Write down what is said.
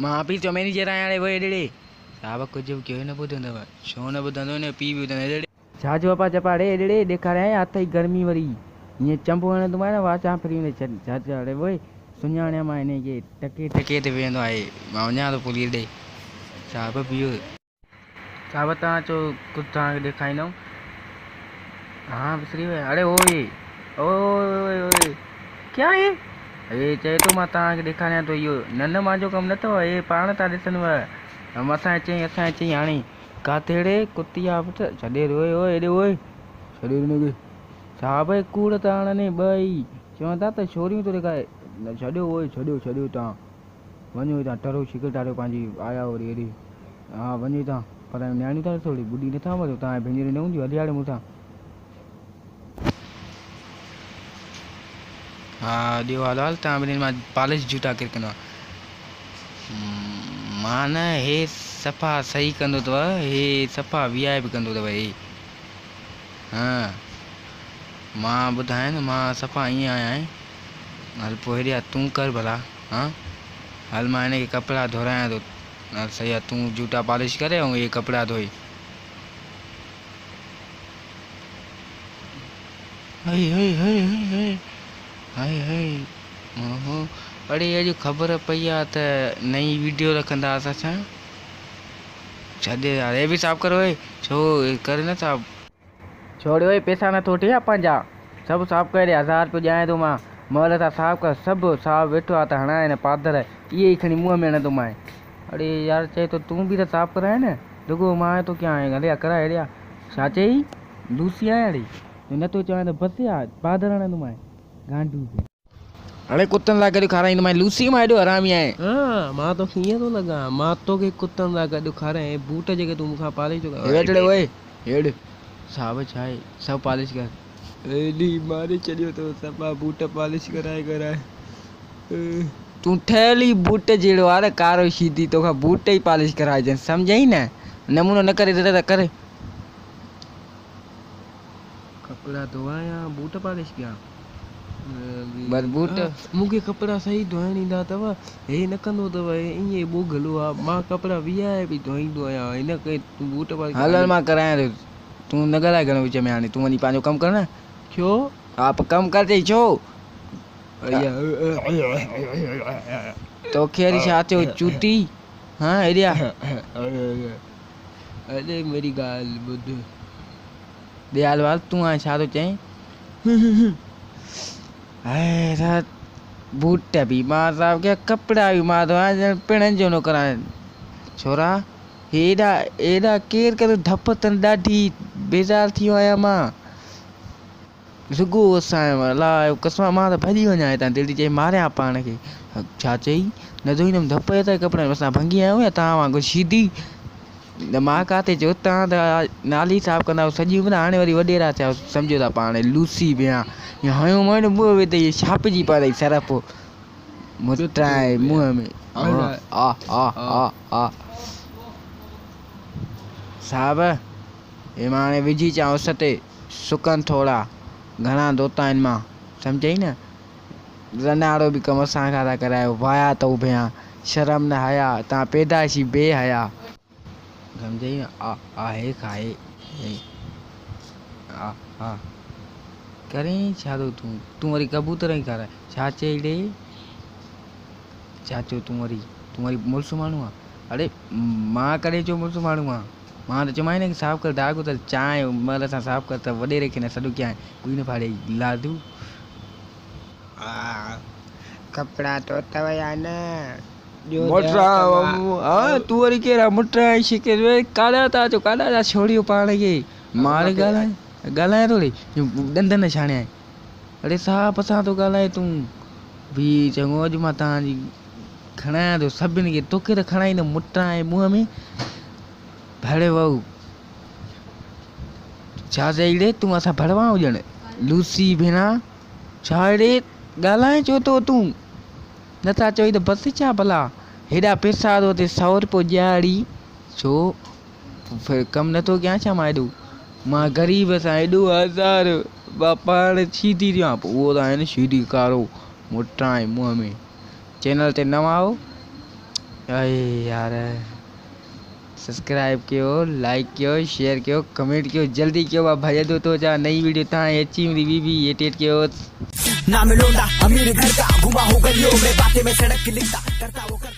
मां पी तो मैनेजर आया रे वो एडे साहब कुछ क्यों न बुधंदव छो न बुधंदो ने पी भी बुधंदो एडे छा जो पा चपा रे एडे ॾेखारे हथ ई गर्मी वरी ये चंपो ने तुम्हारे वाचा फ्री ने छा रे वो सुञाणे मां इने के टके टके ते वेंदो आहे मां वञा तो पुलिस ॾे साहब पियो साहब तव्हां चो कुझु तव्हांखे ॾेखारींदुमि हाँ विसरी वियो अरे ओए ओए ओए क्या है हे चए थो मां तव्हांखे ॾेखारियां थो इहो न मुंहिंजो कमु न अथव हे पाण था ॾिसनिव मथां चई हाणे काथे रे कुतिया पुट छॾे रोए ओए हेॾे ओए छॾे हिनखे साहब कूड़ था हणनि ॿई चवनि था त छोरियूं थो ॾेखारे न छॾियो ओए छॾियो तव्हां वञो तव्हां टरो शिकिल ठाहियो पंहिंजी आया वरी हेॾे हा वञो तव्हां पर नियाणियूं था थोरी ॿुधी नथा वञो तव्हां भेनर न हूंदी हलियाड़े मूंसां हाँ ॾियो हाल हाल तव्हां ॿिन्हिनि मां पॉलिश जूता किरकंदो मां न हे सफ़ा सही कंदो अथव हे सफ़ा VIP कंदो अथव हे हाँ मां ॿुधायां न मां सफ़ा ईअं आहियां हल पोइ हेॾे तूं कर भला हाँ हल मां हिनखे कपिड़ा धोरायां थो हल सही आहे तूं जूता पॉलिश करे ऐं इहे कपिड़ा धोई हई हई हई हई हई हई ओहो अड़े अॼु ख़बर पई आहे त नई वीडियो रखंदा असां छॾे यार हे बि साफ़ करो छो कर न साफ़ छोड़ियो पैसा नथो वठे या पंहिंजा सभु साफ़ करे 1000 रुपयो ॾियां थो मां महल सां साफ़ कर सभु साफ़ वेठो आहे त हणाए न पादर इहे ई खणी मुंहं में हणंदो मां अड़े यार चए थो तूं बि त साफ़ कराए न रुगो मां तो क्या आहे हलिया कराए हेॾिया छा चई लूसी आहियां अड़े नथो चवां त बसि यार पादर हणंदो मां गांडू अरे कुत्तनि लाइ गॾु खाराईंदो मां लूसी मां हेॾो हरामी आहे हाँ मां तो कीअं थो लॻां मां तोखे कुतनि लाइ गॾु खारायां बूट जेके तूं मूंखां पालिश थो कर हेॾे ओए हेॾ साहब छा आहे सभु पॉलिश कर एॾी मारे छॾियो अथव सफ़ा बूट पॉलिश कराए तूं ठहियल ई बूट जहिड़ो आहे कारो शीधी तोखां बूट ई पॉलिश कराइजनि सम्झई न नमूनो न करे त करे कपिड़ा धोआया बूट पॉलिश कयां बस बूट मूंखे कपिड़ा सही धोइण ईंदा अथव हे न कंदो अथव ईअं ॿोगलो आहे मां कपिड़ा VIP धोईंदो आहियां हिन करे तूं बूट पॉलिश हल मां करायां थो तूं न ॻाल्हाए घणो विच में हाणे तूं वञी पंहिंजो कमु कर न छो हा कमु कर चई छो तोखे वरी छा थियो चूटी हाँ हेॾिया अरे मेरी ॻाल्हि ॿुध ॾे हाल वाल तूं हाणे छा थो चईं बूट बि मां साफ़ कया कपिड़ा बि मां धोया पिणनि जो न करायां छोरा हेॾा केरु करे धप अथनि ॾाढी बेज़ार थी वियो आहियां मां रुगो असांजो अलाए कसम मां त भॼी वञा हितां दिलि चई मारियां पाण खे छा चई न धोईंदुमि धप त कपिड़ा असां भंगी आहियूं या तव्हां वांगुरु सीधी न मां काथे चयो तव्हां त नाली साफ़ कंदा सॼी उमिरि हाणे वरी वॾेरा थिया सम्झो था पाण लूसी पिया या हयो मुंहुं मुंहुं में त इहे छापिजी पई सरफ मुटाए मुंहं में साहब हे मां हाणे विझी अचां उस ते सुकनि थोरा घणा धोता आहिनि मां सम्झई न रनाड़ो बि कमु असां खां था करायो वाया अथऊं भेण शर्म न हया तव्हां पैदाइशी बेहया सम्झई न आहे खाए हा करें छा थो तूं वरी कबूतर ई खाराए छा चई ॾे छा चयो तूं वरी मुड़ुसु माण्हू आहे अड़े मां कॾहिं चयो मुड़ुसु माण्हू आहे मां त चयोमांइ न साफ़ कर दाग त चांहि महिल सां साफ़ कर त वॾेरे खे न सॾु कयां कोई न फाड़े लादू कपिड़ा धोतव या न तूं वरी कहिड़ा मुट शिकिर काॾा था अचो काॾा था छोड़ियो पाण खे मारे ॻाल्हाए थोरी ॾंद न छाणिया अड़े साफ़ सां थो ॻाल्हाए तूं बि चङो अॼु मां तव्हांजी खणायां थो सभिनी खे तोखे त खणाईंदुमि मुटाए मुंहं में भड़े वहू छा चई ॾे तूं असां भड़वा हुजण लूसी भेणा छा ॾे ॻाल्हाए छो थो तूं नथा चई त बसि छा भला हेॾा पैसा थो थिए 100 रुपयो ॾियारी छो कमु नथो कयां छा मां हेॾो मां ग़रीब सां हेॾो 1000 मां पाण सीधी थियो पोइ उहो त आहे न सीधी कारो मुटाए मुंहं में चैनल ते नवां आहियो अरे यार, सब्सक्राइब कयो, लाइक कयो, शेयर कयो, कमेंट कयो, जल्दी कयो भाई दो तो जा नई वीडियो ता एची मेरी भी एटेट कयो। नाम लोंदा अमीर घर का, घुमा हो गलियों में, बातें में सड़क की लिखता करता वो करता।